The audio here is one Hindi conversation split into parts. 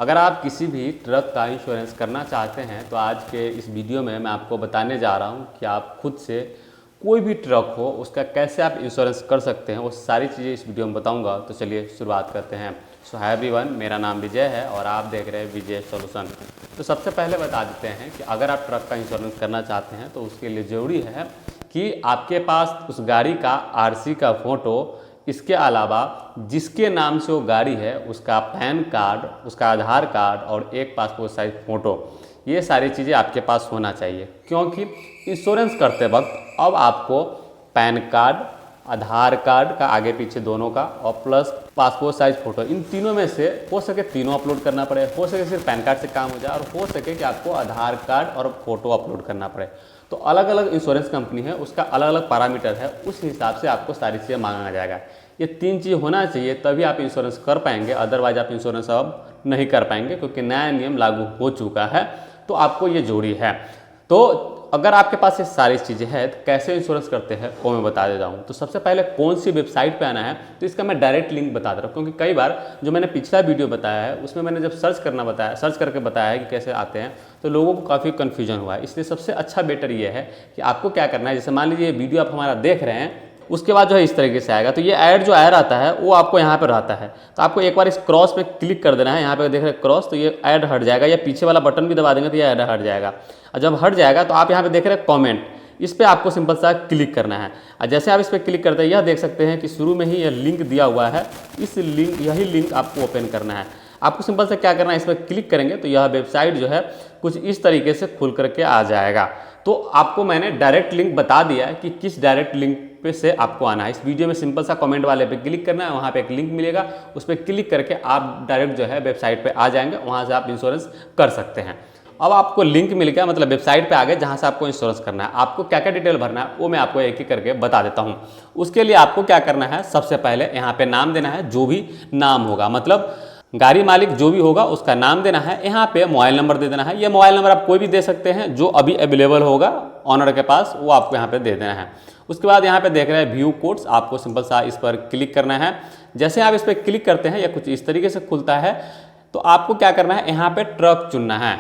अगर आप किसी भी ट्रक का इंश्योरेंस करना चाहते हैं तो आज के इस वीडियो में मैं आपको बताने जा रहा हूं कि आप खुद से कोई भी ट्रक हो उसका कैसे आप इंश्योरेंस कर सकते हैं, वो सारी चीज़ें इस वीडियो में बताऊंगा। तो चलिए शुरुआत करते हैं। सो हाय एवरीवन, मेरा नाम विजय है और आप देख रहे हैं विजय सॉल्यूशन। तो सबसे पहले बता देते हैं कि अगर आप ट्रक का इंश्योरेंस करना चाहते हैं तो उसके लिए ज़रूरी है कि आपके पास उस गाड़ी का आरसी का फ़ोटो, इसके अलावा जिसके नाम से वो गाड़ी है उसका पैन कार्ड, उसका आधार कार्ड और एक पासपोर्ट साइज फ़ोटो, ये सारी चीज़ें आपके पास होना चाहिए। क्योंकि इंश्योरेंस करते वक्त अब आपको पैन कार्ड, आधार कार्ड का आगे पीछे दोनों का और प्लस पासपोर्ट साइज फ़ोटो, इन तीनों में से हो सके तीनों अपलोड करना पड़े, हो सके सिर्फ पैन कार्ड से काम हो जाए और हो सके कि आपको आधार कार्ड और फोटो अपलोड करना पड़े। तो अलग अलग इंश्योरेंस कंपनी है, उसका अलग अलग पैरामीटर है, उस हिसाब से आपको सारी चीज़ें मांगा जाएगा। ये तीन चीज़ होना चाहिए तभी आप इंश्योरेंस कर पाएंगे, अदरवाइज आप इंश्योरेंस अब नहीं कर पाएंगे क्योंकि नया नियम लागू हो चुका है। तो आपको ये जरूरी है। तो अगर आपके पास ये सारी चीज़ें हैं तो कैसे इंश्योरेंस करते हैं वो मैं बता देता हूँ। तो सबसे पहले कौन सी वेबसाइट पे आना है, तो इसका मैं डायरेक्ट लिंक बता दे रहा हूँ क्योंकि कई बार जो मैंने पिछला वीडियो बताया है उसमें मैंने जब सर्च करके बताया है कि कैसे आते हैं तो लोगों को काफ़ी कन्फ्यूजन हुआ है। इसलिए सबसे अच्छा बेटर ये है कि आपको क्या करना है, जैसे मान लीजिए वीडियो आप हमारा देख रहे हैं, उसके बाद जो है इस तरीके से आएगा। तो ये ऐड जो आ रहता है वो आपको यहाँ पर रहता है, तो आपको एक बार इस क्रॉस पे क्लिक कर देना है। यहाँ पे देख रहे हैं क्रॉस, तो ये ऐड हट जाएगा, या पीछे वाला बटन भी दबा देंगे तो ये ऐड हट जाएगा। और जब हट जाएगा तो आप यहाँ पे देख रहे हैं कमेंट, इस पर आपको सिंपल सा क्लिक करना है। और जैसे आप इस पर क्लिक करते हैं यह देख सकते हैं कि शुरू में ही यह लिंक दिया हुआ है, यही लिंक आपको ओपन करना है। आपको सिंपल से क्या करना है, इस पर क्लिक करेंगे तो यह वेबसाइट जो है कुछ इस तरीके से खुल करके आ जाएगा। तो आपको मैंने डायरेक्ट लिंक बता दिया है कि किस डायरेक्ट लिंक पे से आपको आना है। इस वीडियो में सिंपल सा कमेंट वाले पे क्लिक करना है, वहाँ पे एक लिंक मिलेगा, उस पर क्लिक करके आप डायरेक्ट जो है वेबसाइट पे आ जाएंगे, वहाँ से आप इंश्योरेंस कर सकते हैं। अब आपको लिंक मिल गया, मतलब वेबसाइट पे आ गए जहाँ से आपको इंश्योरेंस करना है। आपको क्या क्या डिटेल भरना है वो मैं आपको एक एक करके बता देता हूँ। उसके लिए आपको क्या करना है, सबसे पहले यहाँ पे नाम देना है, जो भी नाम होगा, मतलब गाड़ी मालिक जो भी होगा उसका नाम देना है। यहाँ पे मोबाइल नंबर दे देना है, ये मोबाइल नंबर आप कोई भी दे सकते हैं जो अभी अवेलेबल होगा ऑनर के पास, वो आपको यहाँ पे दे देना है। उसके बाद यहाँ पे देख रहे हैं व्यू कोड्स, आपको सिंपल सा इस पर क्लिक करना है। जैसे आप इस पर क्लिक करते हैं या कुछ इस तरीके से खुलता है, तो आपको क्या करना है, यहाँ पे ट्रक चुनना है।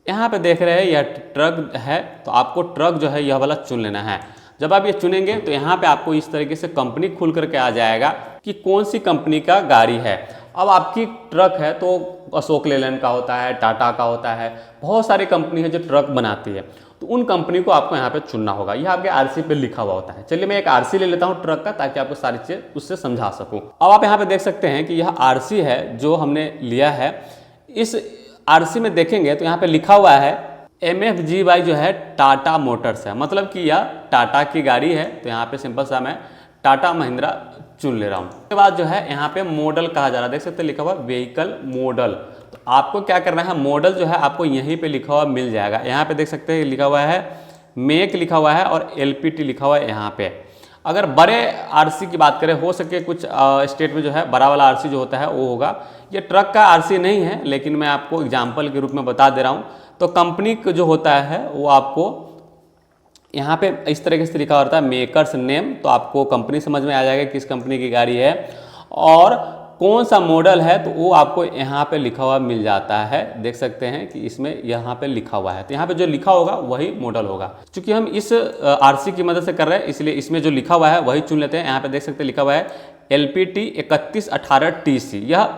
यहाँ पे देख रहे हैं यह ट्रक है, तो आपको ट्रक जो है यह वाला चुन लेना है। जब आप ये चुनेंगे तो यहाँ पे आपको इस तरीके से कंपनी खुल करके आ जाएगा कि कौन सी कंपनी का गाड़ी है। अब आपकी ट्रक है तो अशोक लेलैंड का होता है, टाटा का होता है, बहुत सारी कंपनी है जो ट्रक बनाती है, तो उन कंपनी को आपको यहाँ पे चुनना होगा। यह आपके आरसी पे लिखा हुआ होता है। चलिए मैं एक आरसी ले लेता हूँ ट्रक का, ताकि आपको सारी चीज़ें उससे समझा सकूँ। अब आप यहाँ पे देख सकते हैं कि यह आरसी है जो हमने लिया है। इस आरसी में देखेंगे तो यहाँ पे लिखा हुआ है MFGY जो है टाटा मोटर्स है, मतलब कि यह टाटा की गाड़ी है। तो यहाँ पे सिंपल सा मैं टाटा महिंद्रा चुन ले रहा हूँ। उसके बाद जो है यहाँ पे मॉडल कहा जा रहा है, देख सकते हैं लिखा हुआ व्हीकल मॉडल। तो आपको क्या करना है, मॉडल जो है आपको यहीं पे लिखा हुआ मिल जाएगा। यहाँ पे देख सकते हैं लिखा हुआ है मेक लिखा हुआ है और LPT लिखा हुआ है यहाँ पे। अगर बड़े आरसी की बात करें, हो सके कुछ स्टेट में जो है बड़ा वाला आरसी जो होता है वो होगा। ये ट्रक का आरसी नहीं है, लेकिन मैं आपको एग्जाम्पल के रूप में बता दे रहा हूँ। तो कंपनी जो होता है वो आपको यहाँ पे इस तरीके से लिखा होता है मेकर्स नेम, तो आपको कंपनी समझ में आ जाएगा किस कंपनी की गाड़ी है और कौन सा मॉडल है, तो वो आपको यहाँ पे लिखा हुआ मिल जाता है। देख सकते हैं कि इसमें यहाँ पे लिखा हुआ है, तो यहाँ पे जो लिखा होगा वही मॉडल होगा। क्योंकि हम इस आरसी की मदद से कर रहे हैं इसलिए इसमें जो लिखा हुआ है वही चुन लेते हैं। यहाँ पे देख सकते हैं लिखा हुआ है LPT 3118 TC, यह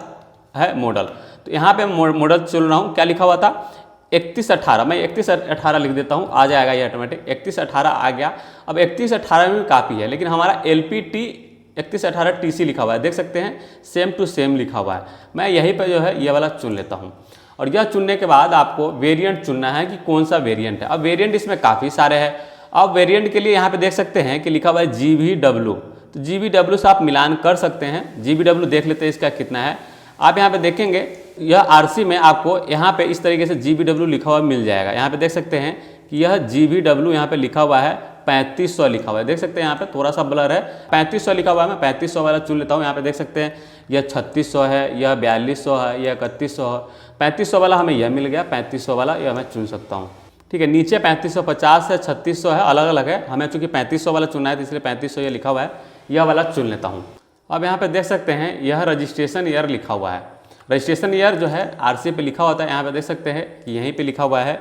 है मॉडल। तो यहाँ पे मॉडल चुन रहा हूँ, क्या लिखा हुआ था 3118, मैं 3118 लिख देता हूँ, आ जाएगा ये ऑटोमेटिक। 3118 आ गया। अब 3118 में काफ़ी है, लेकिन हमारा LPT 3118 TC लिखा हुआ है, देख सकते हैं सेम टू सेम लिखा हुआ है। मैं यहीं पर जो है ये वाला चुन लेता हूँ। और यह चुनने के बाद आपको वेरिएंट चुनना है कि कौन सा वेरिएंट है। अब वेरिएंट इसमें काफ़ी सारे हैं। अब वेरिएंट के लिए यहाँ पे देख सकते हैं कि लिखा हुआ है GVW, तो GVW से आप मिलान कर सकते हैं। GVW देख लेते हैं इसका कितना है। आप यहाँ पे देखेंगे यह आरसी में आपको यहाँ पे इस तरीके से GVW लिखा हुआ मिल जाएगा। यहाँ पे देख सकते हैं कि यह GVW यहाँ पे लिखा हुआ है 3500 लिखा हुआ है, देख सकते हैं यहाँ पे थोड़ा सा ब्लर है। 3500 लिखा हुआ है, मैं 3500 वाला चुन लेता हूँ। यहाँ पे देख सकते हैं यह 3600 है, यह 4200 है, यह 3100 है। 3500 वाला हमें यह मिल गया, 3500 वाला यह मैं चुन सकता हूँ। ठीक है, नीचे 3550 है, 3600 है, अलग अलग है। हमें चूँकि 3500 वाला चुनना है तो इसलिए 3500 ये लिखा हुआ है, यह वाला चुन लेता हूँ। अब यहाँ पे देख सकते हैं यह रजिस्ट्रेशन ईयर लिखा हुआ है। रजिस्ट्रेशन ईयर जो है आरसी पे लिखा होता है, यहाँ पे देख सकते हैं कि यहीं पे लिखा हुआ है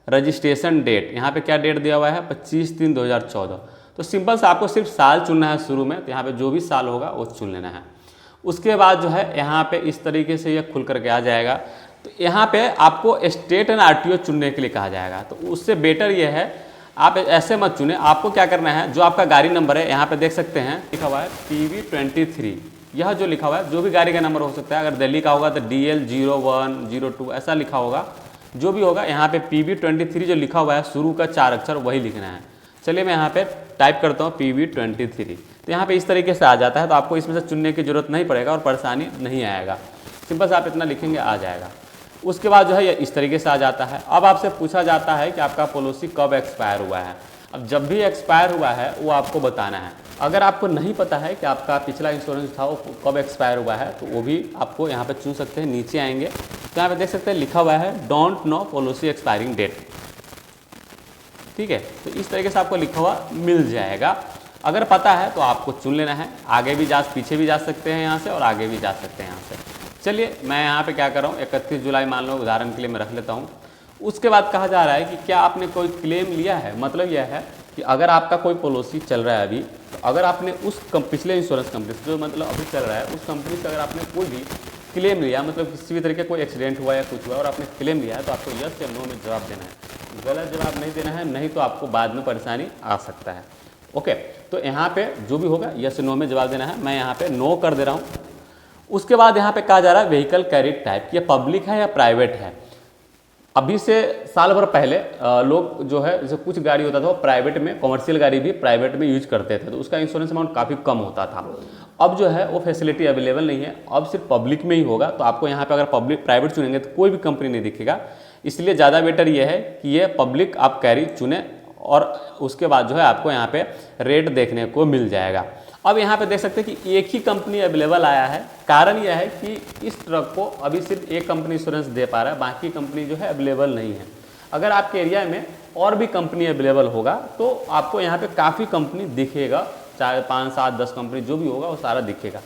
रजिस्ट्रेशन डेट। यहाँ पे क्या डेट दिया हुआ है 25/3/2014। तो सिंपल से आपको सिर्फ साल चुनना है शुरू में, तो यहाँ पे जो भी साल होगा वो चुन लेना है। उसके बाद जो है यहाँ पे इस तरीके से ये खुल करके आ जाएगा। तो यहाँ पे आपको स्टेट एंड आरटीओ चुनने के लिए कहा जाएगा। तो उससे बेटर ये है आप ऐसे मत चुने, आपको क्या करना है, जो आपका गाड़ी नंबर है यहाँ पे देख सकते हैं लिखा हुआ है PV23, यह जो लिखा हुआ है जो भी गाड़ी का नंबर हो सकता है। अगर दिल्ली का होगा तो DL 0102 ऐसा लिखा होगा, जो भी होगा यहाँ पे PV23 जो लिखा हुआ है शुरू का 4 अक्षर वही लिखना है। चलिए मैं यहाँ पे टाइप करता हूँ PV23, तो यहाँ पे इस तरीके से आ जाता है। तो आपको इसमें से चुनने की जरूरत नहीं पड़ेगा और परेशानी नहीं आएगा, सिंपल से आप इतना लिखेंगे आ जाएगा। उसके बाद जो है ये इस तरीके से आ जाता है। अब आपसे पूछा जाता है कि आपका पॉलिसी कब एक्सपायर हुआ है। अब जब भी एक्सपायर हुआ है वो आपको बताना है। अगर आपको नहीं पता है कि आपका पिछला इंश्योरेंस था वो कब एक्सपायर हुआ है, तो वो भी आपको यहाँ पे चुन सकते हैं। नीचे आएंगे तो यहाँ पे देख सकते हैं लिखा हुआ है don't know policy expiring date, ठीक है। तो इस तरीके से आपको लिखा हुआ मिल जाएगा। अगर पता है तो आपको चुन लेना है, आगे भी पीछे भी जा सकते हैं यहाँ से और आगे भी जा सकते हैं यहाँ से। चलिए मैं यहाँ पे क्या कर रहा हूँ 31 जुलाई मान लो उदाहरण के लिए मैं रख लेता हूँ। उसके बाद कहा जा रहा है कि क्या आपने कोई क्लेम लिया है। मतलब यह है कि अगर आपका कोई पॉलिसी चल रहा है अभी, तो अगर आपने उस पिछले इंश्योरेंस कंपनी से जो मतलब अभी चल रहा है उस कंपनी से अगर आपने कोई भी क्लेम लिया, मतलब किसी भी तरीके कोई एक्सीडेंट हुआ या कुछ हुआ और आपने क्लेम लिया है, तो आपको यस या नो में जवाब देना है। गलत जवाब नहीं देना है, नहीं तो आपको बाद में परेशानी आ सकता है। ओके, तो यहाँ पे जो भी होगा यस नो में जवाब देना है। मैं यहाँ पे नो कर दे रहा हूँ। उसके बाद यहाँ पे कहा जा रहा है व्हीकल कैरिड टाइप, ये पब्लिक है या प्राइवेट है। अभी से साल भर पहले लोग जो है जैसे कुछ गाड़ी होता था वो प्राइवेट में, कमर्शियल गाड़ी भी प्राइवेट में यूज करते थे, तो उसका इंश्योरेंस अमाउंट काफ़ी कम होता था। अब जो है वो फैसिलिटी अवेलेबल नहीं है, अब सिर्फ पब्लिक में ही होगा। तो आपको यहाँ पे अगर पब्लिक प्राइवेट चुनेंगे तो कोई भी कंपनी नहीं दिखेगा, इसलिए ज़्यादा बेटर ये है कि ये पब्लिक आप कैरी चुने और उसके बाद जो है आपको यहाँ पे रेट देखने को मिल जाएगा। अब यहाँ पे देख सकते हैं कि एक ही कंपनी अवेलेबल आया है। कारण यह है कि इस ट्रक को अभी सिर्फ एक कंपनी इंश्योरेंस दे पा रहा है, बाकी कंपनी जो है अवेलेबल नहीं है। अगर आपके एरिया में और भी कंपनी अवेलेबल होगा तो आपको यहाँ पे काफ़ी कंपनी दिखेगा, चाहे 5, 7, 10 कंपनी जो भी होगा वो सारा दिखेगा।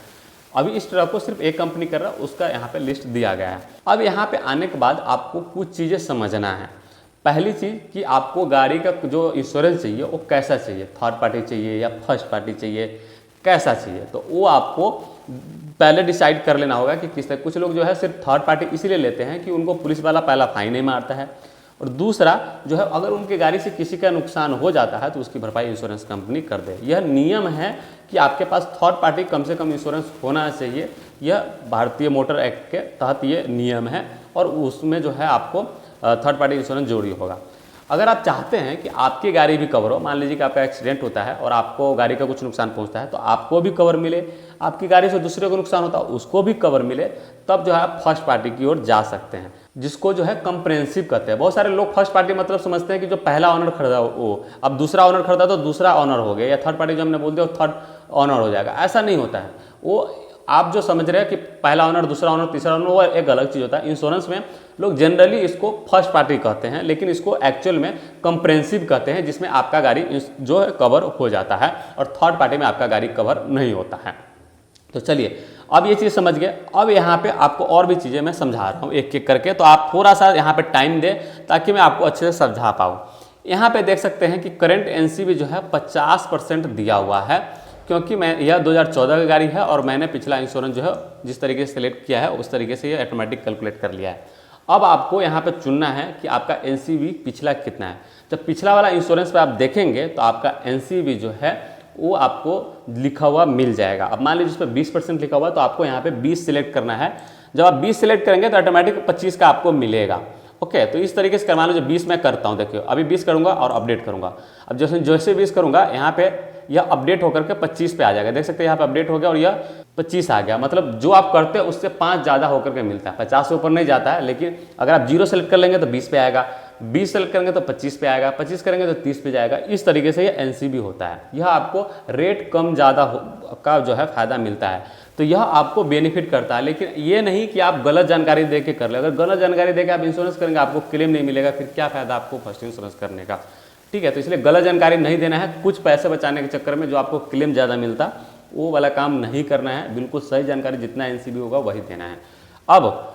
अभी इस ट्रक को सिर्फ एक कंपनी कर रहा है, उसका यहाँ पे लिस्ट दिया गया है। अब यहाँ पे आने के बाद आपको कुछ चीज़ें समझना है। पहली चीज़ कि आपको गाड़ी का जो इंश्योरेंस चाहिए वो कैसा चाहिए, थर्ड पार्टी चाहिए या फर्स्ट पार्टी चाहिए, कैसा चाहिए, तो वो आपको पहले डिसाइड कर लेना होगा कि किस तरह। कुछ लोग जो है सिर्फ थर्ड पार्टी इसीलिए लेते हैं कि उनको पुलिस वाला पहला फाइन नहीं मारता है, और दूसरा जो है अगर उनकी गाड़ी से किसी का नुकसान हो जाता है तो उसकी भरपाई इंश्योरेंस कंपनी कर दे। यह नियम है कि आपके पास थर्ड पार्टी कम से कम इंश्योरेंस होना चाहिए। यह भारतीय मोटर एक्ट के तहत ये नियम है और उसमें जो है आपको थर्ड पार्टी इंश्योरेंस जरूरी होगा। अगर आप चाहते हैं कि आपकी गाड़ी भी कवर हो, मान लीजिए कि आपका एक्सीडेंट होता है और आपको गाड़ी का कुछ नुकसान पहुंचता है तो आपको भी कवर मिले, आपकी गाड़ी से दूसरे को नुकसान होता है उसको भी कवर मिले, तब जो है आप फर्स्ट पार्टी की ओर जा सकते हैं, जिसको जो है कंप्रेहेंसिव कहते हैं। बहुत सारे लोग फर्स्ट पार्टी मतलब समझते हैं कि जो पहला ऑनर खरीदा वो, अब दूसरा ऑनर खरीदा तो दूसरा ऑनर हो गया, या थर्ड पार्टी जो हमने बोल दिया वो थर्ड ऑनर हो जाएगा। ऐसा नहीं होता है। वो आप जो समझ रहे हैं कि पहला ऑनर, दूसरा ऑनर, तीसरा ऑनर, वो एक अलग चीज़ होता है। इंश्योरेंस में लोग जनरली इसको फर्स्ट पार्टी कहते हैं, लेकिन इसको एक्चुअल में कंप्रेहेंसिव कहते हैं, जिसमें आपका गाड़ी जो है कवर हो जाता है और थर्ड पार्टी में आपका गाड़ी कवर नहीं होता है। तो चलिए अब ये चीज़ समझ गए। अब यहाँ पे आपको और भी चीज़ें मैं समझा रहा हूँ एक एक करके, तो आप थोड़ा सा यहाँ पे टाइम दें ताकि मैं आपको अच्छे से समझा पाऊँ। यहाँ पे देख सकते हैं कि करंट एनसीवी जो है 50% दिया हुआ है, क्योंकि मैं यह 2014 की गाड़ी है और मैंने पिछला इंश्योरेंस जो है जिस तरीके से सेलेक्ट किया है उस तरीके से ये ऑटोमेटिक कैलकुलेट कर लिया है। अब आपको यहाँ पे चुनना है कि आपका एनसीवी पिछला कितना है। जब पिछला वाला इंश्योरेंस पे आप देखेंगे तो आपका एनसीवी जो है वो आपको लिखा हुआ मिल जाएगा। अब मान लीजिए इस पर 20% लिखा हुआ तो आपको यहाँ पे 20 सिलेक्ट करना है। जब आप 20 सिलेक्ट करेंगे तो ऑटोमेटिक 25 का आपको मिलेगा। ओके, तो इस तरीके से करवा लो। जो 20 मैं करता हूँ, देखिए अभी 20 करूँगा और अपडेट करूँगा। अब जैसे 20 करूँगा यहाँ पे यह अपडेट होकर के 25 पे आ जाएगा। देख सकते हैं यहाँ पे अपडेट हो गया और यह 25 आ गया। मतलब जो आप करते हैं उससे 5 ज़्यादा होकर के मिलता है। 50 से ऊपर नहीं जाता है, लेकिन अगर आप 0 सेलेक्ट कर लेंगे तो 20 पे आएगा, 20 सेलेक्ट करेंगे तो 25 पे आएगा, 25 करेंगे तो 30 पे जाएगा। इस तरीके से ये एनसीबी होता है। यह आपको रेट कम ज़्यादा का जो है फायदा मिलता है, तो यह आपको बेनिफिट करता है। लेकिन ये नहीं कि आप गलत जानकारी दे के कर ले। अगर गलत जानकारी दे के आप इंश्योरेंस करेंगे आपको क्लेम नहीं मिलेगा, फिर क्या फायदा आपको फर्स्ट इंश्योरेंस करने का। ठीक है, तो इसलिए गलत जानकारी नहीं देना है। कुछ पैसे बचाने के चक्कर में जो आपको क्लेम ज़्यादा मिलता वो वाला काम नहीं करना है। बिल्कुल सही जानकारी जितना एनसीबी होगा वही देना है। अब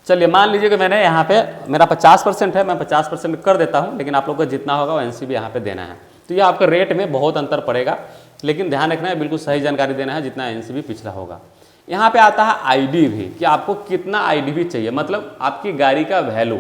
चलिए मान लीजिए कि मैंने यहाँ पे मेरा 50% है, मैं 50% कर देता हूँ, लेकिन आप लोग को जितना होगा वो एनसीबी यहाँ पे देना है। तो ये आपका रेट में बहुत अंतर पड़ेगा, लेकिन ध्यान रखना है, बिल्कुल सही जानकारी देना है जितना एनसीबी पिछला होगा। यहाँ पे आता है आईडी भी, कि आपको कितना आईडी भी चाहिए, मतलब आपकी गाड़ी का वैल्यू,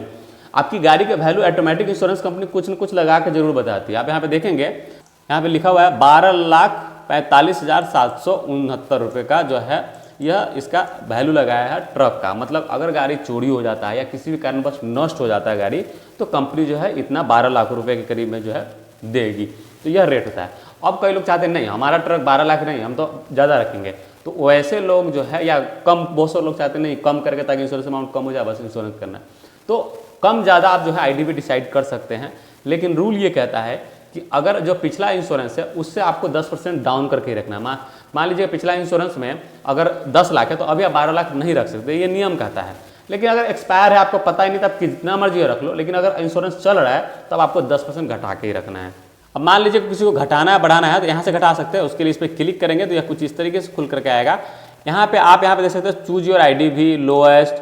आपकी गाड़ी का वैल्यू ऑटोमेटिक इंश्योरेंस कंपनी कुछ न कुछ लगा के जरूर बताती है। आप यहाँ पे देखेंगे, यहाँ पे लिखा हुआ है 12,45,769 रुपये का जो है यह इसका वैल्यू लगाया है ट्रक का। मतलब अगर गाड़ी चोरी हो जाता है या किसी भी कारणवश नष्ट हो जाता है गाड़ी, तो कंपनी जो है इतना 12 लाख रुपए के करीब में जो है देगी। तो यह रेट होता है। अब कई लोग चाहते हैं नहीं हमारा ट्रक 12 लाख नहीं, हम तो ज़्यादा रखेंगे, तो वैसे लोग जो है या कम, बहुत सारे लोग चाहते हैं नहीं कम करके ताकि इंश्योरेंस अमाउंट कम हो जाए, बस इंश्योरेंस करना है। तो कम ज़्यादा आप जो है आईडी भी डिसाइड कर सकते हैं, लेकिन रूल ये कहता है कि अगर जो पिछला इंश्योरेंस है उससे आपको 10% डाउन करके ही रखना है। मान लीजिए पिछला इंश्योरेंस में अगर 10 लाख है तो अभी आप 12 लाख नहीं रख सकते, ये नियम कहता है। लेकिन अगर एक्सपायर है, आपको पता ही नहीं, तब कितना मर्जी रख लो, लेकिन अगर इंश्योरेंस चल रहा है तब आपको 10% घटा के ही रखना है। अब मान लीजिए किसी को घटाना है बढ़ाना है तो यहाँ से घटा सकते हैं, उसके लिए इस पर क्लिक करेंगे तो यह कुछ इस तरीके से खुल करके आएगा। यहाँ पे आप यहाँ पे देख सकते हैं चूज योर आईडी भी, लोएस्ट,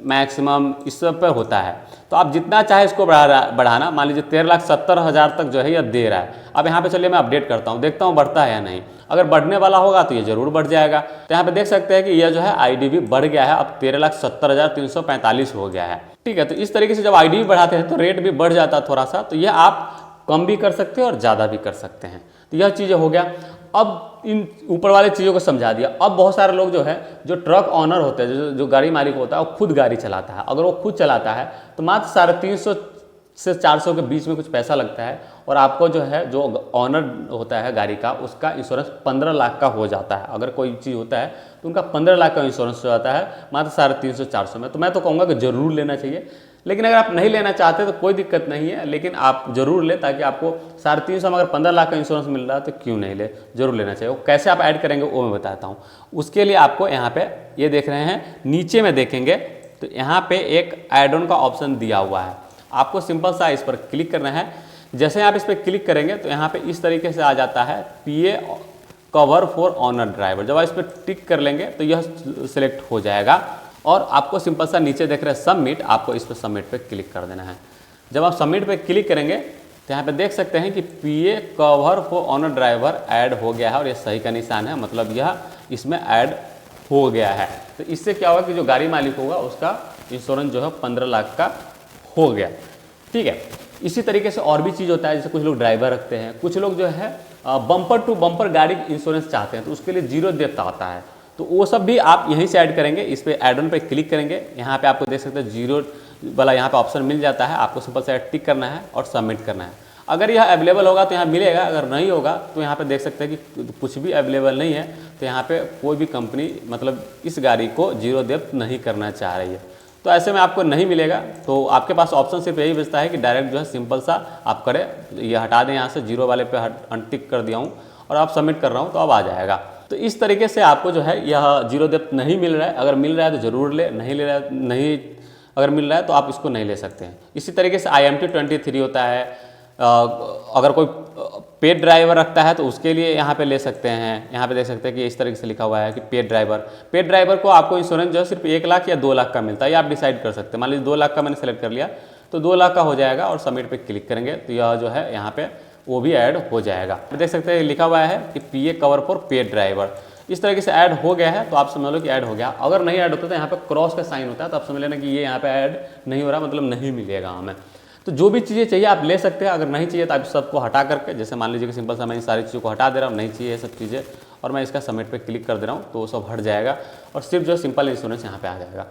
मैक्सिमम, इस सब पर होता है। तो आप जितना चाहे इसको बढ़ाना, मान लीजिए 13,70,000 तक जो है यह दे रहा है। अब यहाँ पे चलिए मैं अपडेट करता हूँ, देखता हूँ बढ़ता है या नहीं। अगर बढ़ने वाला होगा तो ये जरूर बढ़ जाएगा। तो यहाँ पे देख सकते हैं कि यह जो है आईडी भी बढ़ गया है, अब 13,70,345 हो गया है। ठीक है, तो इस तरीके से जब आईडी भी बढ़ाते हैं तो रेट भी बढ़ जाता है थोड़ा सा। तो यह आप कम भी कर सकते हैं और ज़्यादा भी कर सकते हैं। तो यह चीज़ें हो गया। अब इन ऊपर वाले चीज़ों को समझा दिया। अब बहुत सारे लोग जो है, जो ट्रक ऑनर होते हैं, जो गाड़ी मालिक होता है, वो खुद गाड़ी चलाता है। अगर वो खुद चलाता है तो मात्र 350 से 400 के बीच में कुछ पैसा लगता है, और आपको जो है जो ऑनर होता है गाड़ी का, उसका इंश्योरेंस 15 लाख का हो जाता है। अगर कोई चीज़ होता है तो उनका 15 लाख का इंश्योरेंस हो जाता है मात्र 350-400 में। तो मैं तो कहूँगा कि जरूर लेना चाहिए, लेकिन अगर आप नहीं लेना चाहते तो कोई दिक्कत नहीं है, लेकिन आप जरूर ले, ताकि आपको 350 में अगर 15 लाख का इंश्योरेंस मिल रहा है तो क्यों नहीं ले, जरूर लेना चाहिए। वो कैसे आप ऐड करेंगे वो मैं बताता हूँ। उसके लिए आपको यहाँ पे ये देख रहे हैं, नीचे में देखेंगे तो यहाँ पे एक ऐड ऑन का ऑप्शन दिया हुआ है। आपको सिंपल सा इस पर क्लिक करना है। जैसे आप इस पर क्लिक करेंगे तो यहाँ पे इस तरीके से आ जाता है PA cover for owner driver. जब आप इस पर टिक कर लेंगे तो यह सिलेक्ट हो जाएगा, और आपको सिंपल सा नीचे देख रहे हैं सबमिट, आपको इस पर सबमिट पे क्लिक कर देना है। जब आप सबमिट पे क्लिक करेंगे तो यहाँ पे देख सकते हैं कि PA cover for owner driver add हो गया है, और ये सही का निशान है, मतलब यह इसमें ऐड हो गया है। तो इससे क्या होगा कि जो गाड़ी मालिक होगा उसका इंश्योरेंस जो है 15 लाख का हो गया। ठीक है, इसी तरीके से और भी चीज़ होता है, जैसे कुछ लोग ड्राइवर रखते हैं, कुछ लोग जो है बम्पर टू बम्पर गाड़ी इंश्योरेंस चाहते हैं, तो उसके लिए 0 डेप्थ आता है। तो वो सब भी आप यहीं से ऐड करेंगे। इस पर ऐड ऑन पे क्लिक करेंगे, यहाँ पे आपको देख सकते हैं 0 वाला यहाँ पे ऑप्शन मिल जाता है। आपको सिंपल से टिक करना है और सबमिट करना है। अगर यह अवेलेबल होगा तो यहाँ मिलेगा, अगर नहीं होगा तो यहाँ पे देख सकते हैं कि कुछ भी अवेलेबल नहीं है। तो यहाँ पे कोई भी कंपनी मतलब इस गाड़ी को 0 डेप्थ नहीं करना चाह रही है, तो ऐसे में आपको नहीं मिलेगा। तो आपके पास ऑप्शन सिर्फ यही बचता है कि डायरेक्ट जो है सिंपल सा आप करें, ये हटा दें, यहाँ से 0 वाले पे अनटिक कर दिया हूँ और आप सबमिट कर रहा हूँ तो अब आ जाएगा। तो इस तरीके से आपको जो है यह 0 डेप्थ नहीं मिल रहा है। अगर मिल रहा है तो ज़रूर ले, नहीं ले रहा है नहीं, अगर मिल रहा है तो आप इसको नहीं ले सकते हैं। इसी तरीके से IMT 23 होता है। अगर कोई पेड ड्राइवर रखता है तो उसके लिए यहाँ पे ले सकते हैं। यहाँ पे देख सकते हैं कि इस तरीके से लिखा हुआ है कि पेड ड्राइवर को आपको इंश्योरेंस जो है सिर्फ 1 लाख या 2 लाख का मिलता है, या आप डिसाइड कर सकते हैं। मान लीजिए 2 लाख का मैंने सेलेक्ट कर लिया तो 2 लाख का हो जाएगा, और सबमिट पे क्लिक करेंगे तो यह जो है यहाँ पे वो भी ऐड हो जाएगा। देख सकते हैं लिखा हुआ है कि PA cover for paid driver. इस तरीके से ऐड हो गया है तो आप समझ लो कि ऐड हो गया। अगर नहीं ऐड होता तो यहाँ पे क्रॉस का साइन होता है, तो आप समझ लेना कि ये यहाँ पे ऐड नहीं हो रहा, मतलब नहीं मिलेगा हमें। तो जो भी चीज़ें चाहिए आप ले सकते हैं। अगर नहीं चाहिए तो आप सबको हटा करके, जैसे मान लीजिए कि सिंपल सा मैं इन सारी चीज़ों को हटा दे रहा हूँ, नहीं चाहिए ये सब चीज़ें, और मैं इसका सबमिट पे क्लिक कर दे रहा हूँ तो वो सब हट जाएगा, और सिर्फ जो सिंपल इंश्योरेंस यहाँ पे आ जाएगा।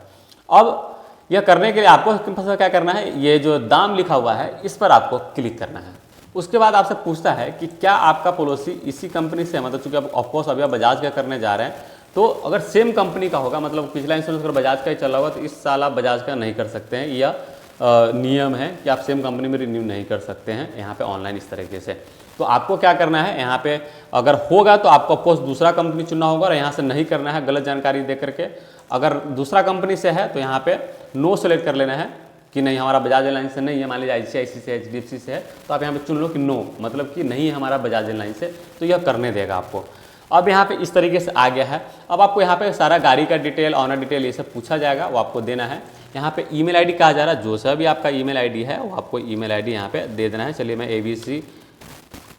अब यह करने के लिए आपको सिंपल सा क्या करना है, ये जो दाम लिखा हुआ है इस पर आपको क्लिक करना है। उसके बाद आपसे पूछता है कि क्या आपका पॉलिसी इसी कंपनी से, मतलब चूंकि आप ऑफकोर्स अभी आप बजाज का करने जा रहे हैं, तो अगर सेम कंपनी का होगा, मतलब पिछला इंश्योरेंस अगर बजाज का ही चला होगा तो इस साल आप बजाज का नहीं कर सकते हैं। यह नियम है कि आप सेम कंपनी में रिन्यू नहीं कर सकते हैं यहाँ पे ऑनलाइन इस तरीके से। तो आपको क्या करना है, यहाँ पे अगर होगा तो आपको ऑफकोर्स दूसरा कंपनी चुनना होगा, और यहाँ से नहीं करना है गलत जानकारी दे करके। अगर दूसरा कंपनी से है तो यहाँ पे नो सेलेक्ट कर लेना है कि नहीं हमारा बजाज एयरलाइन से नहीं है, मान लीजिए ICICI से HDFC से है, तो आप यहाँ पे चुन लो कि नो, मतलब कि नहीं हमारा बजाज एयरलाइन से, तो यह करने देगा आपको। अब यहाँ पे इस तरीके से आ गया है। अब आपको यहाँ पे सारा गाड़ी का डिटेल, ऑनर डिटेल ये सब पूछा जाएगा, वो आपको देना है। यहाँ पे ईमेल आईडी कहा जा रहा है, जो सा भी आपका ईमेल आईडी है वो आपको ईमेल आईडी यहाँ पे दे देना है। चलिए मैं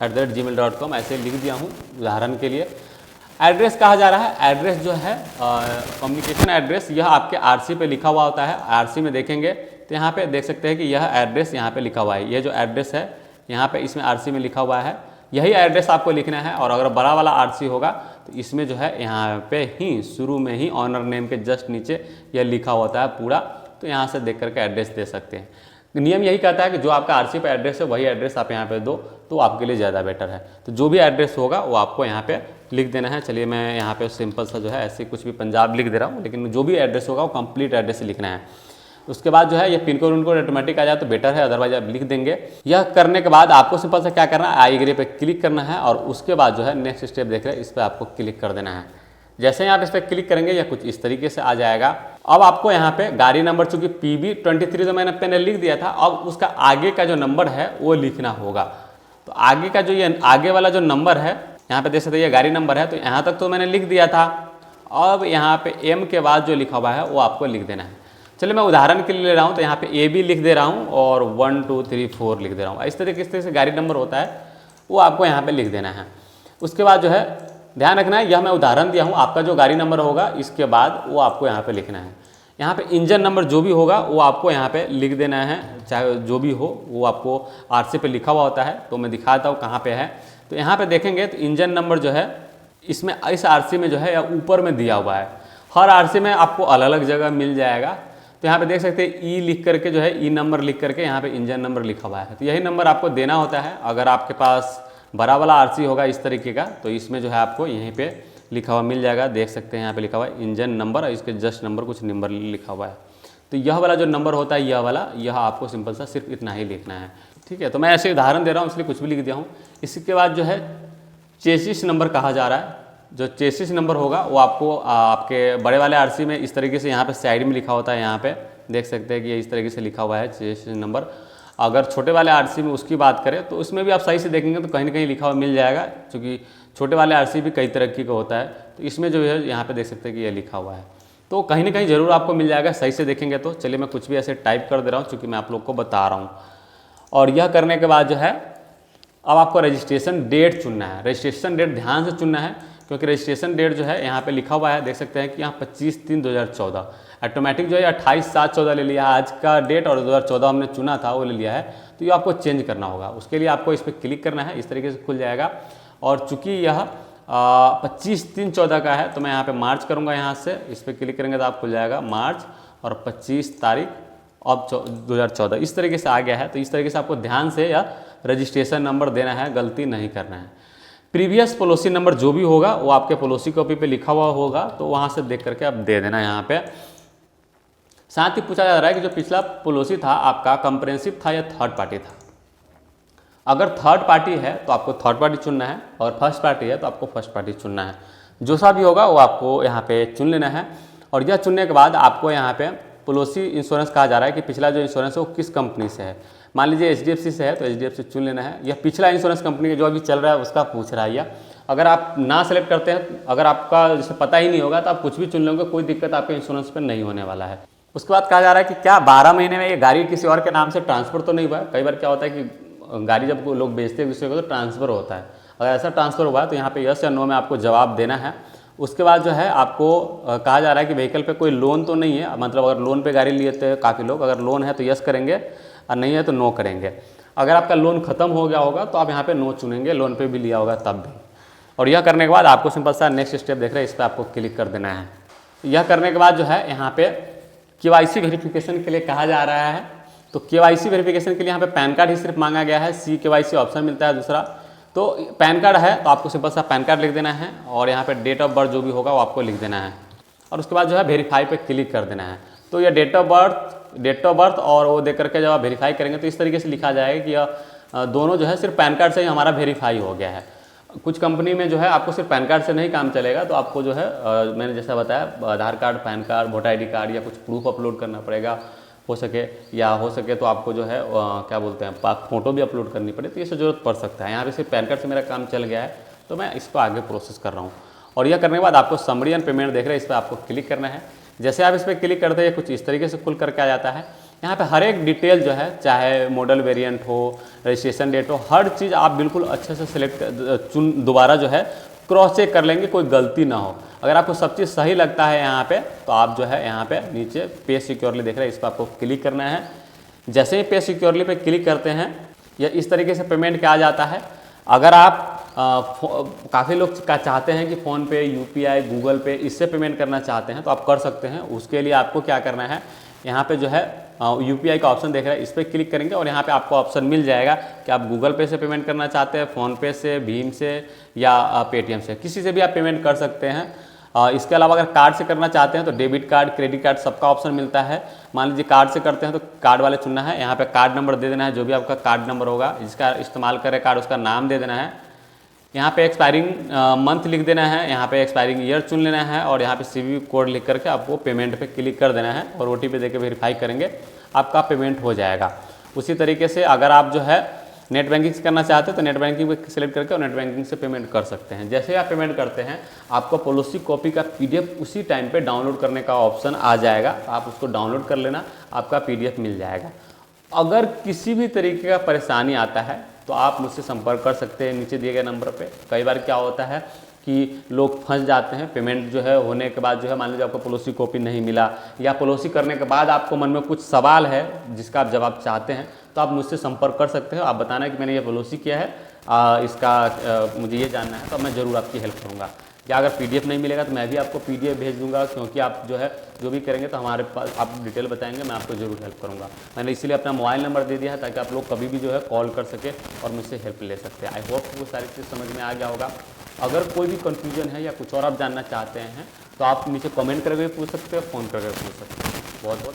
abc@gmail.com ऐसे लिख दिया हूँ उदाहरण के लिए। एड्रेस कहा जा रहा है, एड्रेस जो है कम्युनिकेशन एड्रेस, यह आपके आरसी पे लिखा हुआ होता है। आरसी में देखेंगे तो यहाँ पे देख सकते हैं कि यह एड्रेस यहाँ पे लिखा हुआ है। यह जो एड्रेस है यहाँ पे इसमें आरसी में लिखा हुआ है, यही एड्रेस आपको लिखना है। और अगर बड़ा वाला आरसी होगा तो इसमें जो है यहाँ पे ही शुरू में ही ऑनर नेम के जस्ट नीचे यह लिखा होता है पूरा, तो यहाँ से देख करके एड्रेस दे सकते हैं। नियम यही कहता है कि जो आपका आरसी पे एड्रेस है वही एड्रेस आप यहाँ पे दो, तो आपके लिए ज़्यादा बेटर है। तो जो भी एड्रेस होगा वो आपको यहाँ पे लिख देना है। चलिए मैं यहाँ पे सिंपल सा जो है ऐसे कुछ भी पंजाब लिख दे रहा हूँ, लेकिन जो भी एड्रेस होगा वो कंप्लीट एड्रेस लिखना है। उसके बाद जो है ये पिन कोड उनको ऑटोमेटिक आ जाए तो बेटर है, अदरवाइज आप लिख देंगे। यह करने के बाद आपको सिंपल सा क्या करना है, आई एग्री पे क्लिक करना है और उसके बाद जो है नेक्स्ट स्टेप देख रहे हैं इस पर आपको क्लिक कर देना है। जैसे ही आप इस पर क्लिक करेंगे यह कुछ इस तरीके से आ जाएगा। अब आपको यहाँ पे गाड़ी नंबर चूंकि PB23 जो मैंने पहले लिख दिया था, अब उसका आगे का जो नंबर है वो लिखना होगा। तो आगे का जो ये आगे वाला जो नंबर है यहाँ पे देख सकते हैं ये गाड़ी नंबर है, तो यहाँ तक तो मैंने लिख दिया था। अब यहाँ पे M के बाद जो लिखा हुआ है वो आपको लिख देना है। चलिए मैं उदाहरण के लिए ले रहा हूँ, तो यहाँ पे AB लिख दे रहा हूँ और 1 2 3 4 लिख दे रहा हूँ। इस तरीके से गाड़ी नंबर होता है वो आपको यहाँ पे लिख देना है। उसके बाद जो है ध्यान रखना है, यह मैं उदाहरण दिया हूँ, आपका जो गाड़ी नंबर होगा इसके बाद वो आपको यहाँ पे लिखना है। यहाँ पे इंजन नंबर जो भी होगा वो आपको यहाँ पे लिख देना है, चाहे जो भी हो वो आपको आरसी पे लिखा हुआ होता है। तो मैं दिखाता हूँ कहाँ पे है। तो यहाँ पे देखेंगे तो इंजन नंबर जो है इसमें इस आरसी में जो है ऊपर में दिया हुआ है। हर आरसी में आपको अलग अलग जगह मिल जाएगा। तो यहाँ पे देख सकते हैं ई लिख करके जो है ई नंबर लिख करके यहाँ पे इंजन नंबर लिखा हुआ है। तो यही नंबर आपको देना होता है। अगर आपके पास बड़ा वाला आरसी होगा इस तरीके का तो इसमें जो है आपको यहीं पे लिखा हुआ मिल जाएगा। देख सकते हैं यहाँ पे लिखा हुआ है इंजन नंबर और इसके जस्ट नंबर कुछ नंबर लिखा हुआ है। तो यह वाला जो नंबर होता है यह वाला, यह आपको सिंपल सा सिर्फ इतना ही लिखना है। ठीक है, तो मैं ऐसे उदाहरण दे रहा हूँ इसलिए कुछ भी लिख दिया हूँ। इसके बाद जो है चेसिस नंबर कहा जा रहा है। जो चेसिस नंबर होगा वो आपको आपके बड़े वाले आरसी में इस तरीके से यहाँ पे साइड में लिखा होता है। यहाँ पे देख सकते हैं कि ये इस तरीके से लिखा हुआ है चेसिस नंबर। अगर छोटे वाले आरसी में उसकी बात करें तो उसमें भी आप सही से देखेंगे तो कहीं ना कहीं लिखा हुआ मिल जाएगा, क्योंकि छोटे वाले आरसी भी कई तरक्की का होता है। तो इसमें जो है यहाँ पे देख सकते हैं कि ये लिखा हुआ है, तो कहीं ना कहीं ज़रूर आपको मिल जाएगा सही से देखेंगे तो। चलिए मैं कुछ भी ऐसे टाइप कर दे रहा हूँ, चूँकि मैं आप लोग को बता रहा हूँ। और यह करने के बाद जो है अब आपको रजिस्ट्रेशन डेट चुनना है। रजिस्ट्रेशन डेट ध्यान से चुनना है, क्योंकि रजिस्ट्रेशन डेट जो है यहाँ पे लिखा हुआ है, देख सकते हैं कि यहाँ 25/3/2014। ऑटोमेटिक जो है 28/7/14 ले लिया है आज का डेट, और 2014 हमने चुना था वो ले लिया है। तो ये आपको चेंज करना होगा। उसके लिए आपको इस पर क्लिक करना है, इस तरीके से खुल जाएगा। और चूँकि यह 25/3/14 का है तो मैं यहाँ पे मार्च करूँगा। यहाँ से इस पर क्लिक करेंगे तो आप खुल जाएगा मार्च और 25 तारीख अब 2014 इस तरीके से आ गया है। तो इस तरीके से आपको ध्यान से या रजिस्ट्रेशन नंबर देना है, गलती नहीं करना है। प्रीवियस पॉलिसी नंबर जो भी होगा वो आपके पॉलिसी कॉपी पे लिखा हुआ होगा, तो वहाँ से देख करके आप दे देना यहाँ पे। साथ ही पूछा जा रहा है कि जो पिछला पॉलिसी था आपका कंप्रेहेंसिव था या थर्ड पार्टी था। अगर थर्ड पार्टी है तो आपको थर्ड पार्टी चुनना है, और फर्स्ट पार्टी है तो आपको फर्स्ट पार्टी चुनना है। जो सा भी होगा वो आपको यहाँ पे चुन लेना है। और यह चुनने के बाद आपको यहाँ पे पॉलिसी इंश्योरेंस कहा जा रहा है कि पिछला जो इंश्योरेंस है वो किस कंपनी से है। मान लीजिए HDFC से है तो HDFC चुन लेना है। यह पिछला इंश्योरेंस कंपनी जो अभी चल रहा है उसका पूछ रहा है। या अगर आप ना सेलेक्ट करते हैं, अगर आपका जैसे पता ही नहीं होगा तो आप कुछ भी चुन लोगे, कोई दिक्कत आपके इंश्योरेंस पर नहीं होने वाला है। उसके बाद कहा जा रहा है कि क्या 12 महीने में ये गाड़ी किसी और के नाम से ट्रांसफर तो नहीं हुआ है। कई बार क्या होता है कि गाड़ी जब लोग बेचते हैं दूसरे को तो ट्रांसफ़र होता है। अगर ऐसा ट्रांसफ़र हुआ है तो यहाँ पे यस या नो में आपको जवाब देना है। उसके बाद जो है आपको कहा जा रहा है कि व्हीकल पे कोई लोन तो नहीं है। मतलब अगर लोन पे गाड़ी लिए थे काफ़ी लोग, अगर लोन है तो यस करेंगे और नहीं है तो नो करेंगे। अगर आपका लोन ख़त्म हो गया होगा तो आप यहाँ पे नो चुनेंगे, लोन पे भी लिया होगा तब भी। और यह करने के बाद आपको सिंपल सा नेक्स्ट स्टेप देख रहे हैं, इस पर आपको क्लिक कर देना है। यह करने के बाद जो है यहाँ पे KYC वेरिफिकेशन के लिए कहा जा रहा है। तो KYC वेरिफिकेशन के लिए यहाँ पे पैन कार्ड ही सिर्फ मांगा गया है। CKYC ऑप्शन मिलता है दूसरा। तो पैन कार्ड है तो आपको सिंपल सा पैन कार्ड लिख देना है, और यहाँ पे डेट ऑफ बर्थ जो भी होगा वो आपको लिख देना है। और उसके बाद जो है वेरीफाई पे क्लिक कर देना है। तो यह डेट ऑफ बर्थ और वो देख करके जब आप वेरीफाई करेंगे तो इस तरीके से लिखा जाएगा कि यह दोनों जो है सिर्फ पैन कार्ड से ही हमारा वेरीफाई हो गया है। कुछ कंपनी में जो है आपको सिर्फ पैन कार्ड से नहीं काम चलेगा, तो आपको जो है मैंने जैसा बताया Aadhaar card, PAN card, voter ID card या कुछ प्रूफ अपलोड करना पड़ेगा हो सके, या हो सके तो आपको जो है क्या बोलते हैं फ़ोटो भी अपलोड करनी पड़े, तो ये सब जरूरत पड़ सकता है। यहाँ पे सिर्फ पैन कार्ड से मेरा काम चल गया है। तो मैं इस पर आगे प्रोसेस कर रहा हूँ। और यह करने के बाद आपको समरी एंड पेमेंट देख रहे हैं, इस पर आपको क्लिक करना है। जैसे आप इस पर क्लिक करते हैं कुछ इस तरीके से खुल करके आ जाता है। यहाँ पे हर एक डिटेल जो है, चाहे मॉडल वेरिएंट हो, रजिस्ट्रेशन डेट हो, हर चीज़ आप बिल्कुल अच्छे से सिलेक्ट दोबारा जो है क्रॉस चेक कर लेंगे, कोई गलती ना हो। अगर आपको सब चीज़ सही लगता है यहाँ पे, तो आप जो है यहाँ पे नीचे पे सिक्योरली देख रहे हैं, इस पर आपको क्लिक करना है। जैसे ही पे सिक्योरली पे क्लिक करते हैं, यह इस तरीके से पेमेंट क्या आ जाता है। अगर आप काफ़ी लोग चाहते हैं कि फ़ोनपे, यूपीआई, गूगल पे इससे पेमेंट करना चाहते हैं, तो आप कर सकते हैं। उसके लिए आपको क्या करना है, यहाँ पे जो है यूपीआई का ऑप्शन देख रहे हैं, इस पर क्लिक करेंगे और यहाँ पे आपको ऑप्शन मिल जाएगा कि आप गूगल पे से पेमेंट करना चाहते हैं, फ़ोनपे से, भीम से या पेटीएम से, किसी से भी आप पेमेंट कर सकते हैं। इसके अलावा अगर कार्ड से करना चाहते हैं तो डेबिट कार्ड, क्रेडिट कार्ड सबका ऑप्शन मिलता है। मान लीजिए कार्ड से करते हैं तो कार्ड वाले चुनना है, यहाँ पे कार्ड नंबर दे देना है, जो भी आपका कार्ड नंबर होगा जिसका इस्तेमाल करें कार्ड, उसका नाम दे देना है। यहाँ पे एक्सपायरिंग मंथ लिख देना है, यहाँ पे एक्सपायरिंग ईयर चुन लेना है और यहाँ पे सीवीवी कोड लिख करके आपको पेमेंट पे क्लिक कर देना है और ओटीपी देके वेरीफाई करेंगे, आपका पेमेंट हो जाएगा। उसी तरीके से अगर आप जो है नेट बैंकिंग से करना चाहते हैं तो नेट बैंकिंग पे सेलेक्ट करके और नेट बैंकिंग से पेमेंट कर सकते हैं। जैसे ही आप पेमेंट करते हैं, आपको पॉलिसी कॉपी का पीडीएफ उसी टाइम पे डाउनलोड करने का ऑप्शन आ जाएगा, आप उसको डाउनलोड कर लेना, आपका पीडीएफ मिल जाएगा। अगर किसी भी तरीके का परेशानी आता है तो आप मुझसे संपर्क कर सकते हैं नीचे दिए गए नंबर पे। कई बार क्या होता है कि लोग फंस जाते हैं, पेमेंट जो है होने के बाद जो है, मान लीजिए आपको पॉलिसी कॉपी नहीं मिला या पॉलिसी करने के बाद आपको मन में कुछ सवाल है जिसका आप जवाब चाहते हैं, तो आप मुझसे संपर्क कर सकते हो। आप बताना है कि मैंने ये पॉलिसी किया है, इसका मुझे ये जानना है, तो मैं ज़रूर आपकी हेल्प करूँगा। या अगर पीडीएफ नहीं मिलेगा तो मैं भी आपको पीडीएफ भेज दूंगा, क्योंकि आप जो है जो भी करेंगे तो हमारे पास आप डिटेल बताएंगे, मैं आपको ज़रूर हेल्प करूंगा। मैंने इसीलिए अपना मोबाइल नंबर दे दिया है ताकि आप लोग कभी भी जो है कॉल कर सके और मुझसे हेल्प ले सकते हैं। आई होप वो सारी चीज़ समझ में आ गया होगा। अगर कोई भी कन्फ्यूजन है या कुछ और आप जानना चाहते हैं तो आप नीचे कमेंट करके पूछ सकते हो, फ़ोन करके पूछ सकते हो। बहुत बहुत